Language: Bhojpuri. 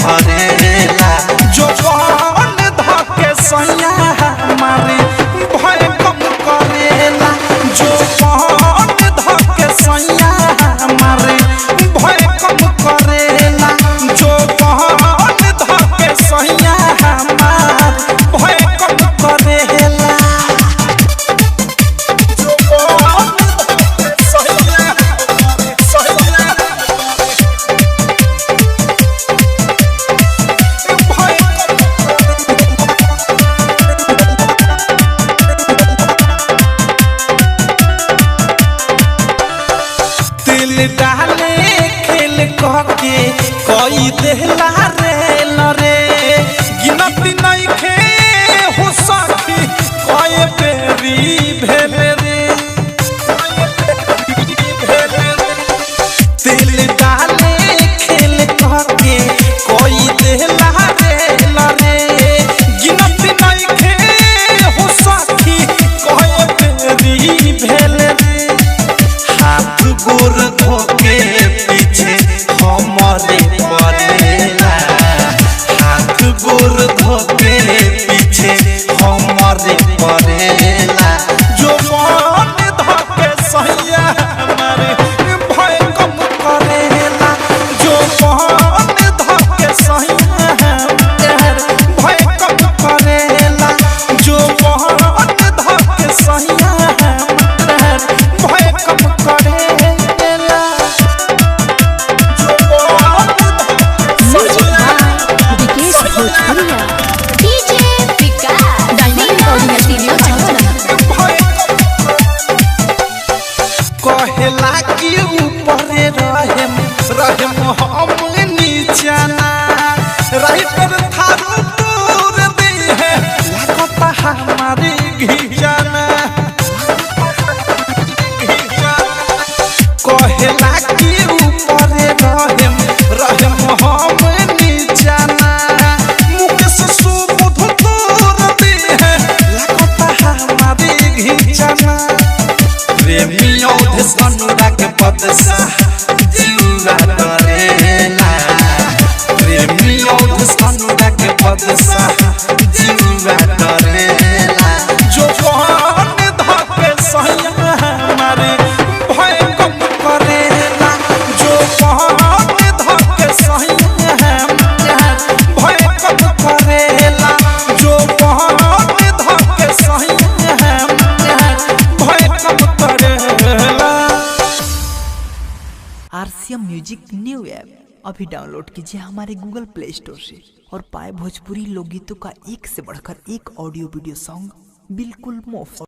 धरेला जो बन धके सैया हमारे भय कम करेला जो बन धके सैया हमारे भय कम करेला जो बन धके सैया हमारे भय कम करेला जो बन धके सैया डाले खेल कहके कोई देहला रे गिनती नहीं खे हो सकी कोई बेरी भेले रे दिल डाले खेल कहके कोई देहला रे गिनती नहीं खे हो सकी कोई बेरी भेले रे हाथ गोर धोके पीछे हमारे पड़ेला हाथ गोर धोके पीछे हमारे पड़ेला जो मन धोके सैया हमारे भय कम करेला जो मन धोके सैया हमारे भय कम करेला जो मन धोके सैया हमारे भय कम करेला कहेला कि ऊपर रहे हम नीचाना रही पर थारू दूर दी है लगता हमारी घिजाना कहेला कि ऊपर रहे हम नीचाना मुकेश सुबुध दूर दी है लगता हमारी घिजाना प्रेमी औधेश अनुराग पदसा जीवा करेला प्रेमी औधेश अनुराग पदसा जीवा करेला जो बन धके सैया हमारे भय कम करेला जो बन धके सैया हमारे भय कम करेला जो बन धके सैया हमारे भय कम करेला। आरसीएम म्यूजिक न्यू ऐप अभी डाउनलोड कीजिए हमारे गूगल प्ले स्टोर से और पाए भोजपुरी लोकगीतों का एक से बढ़कर एक ऑडियो वीडियो सॉन्ग बिल्कुल मुफ्त।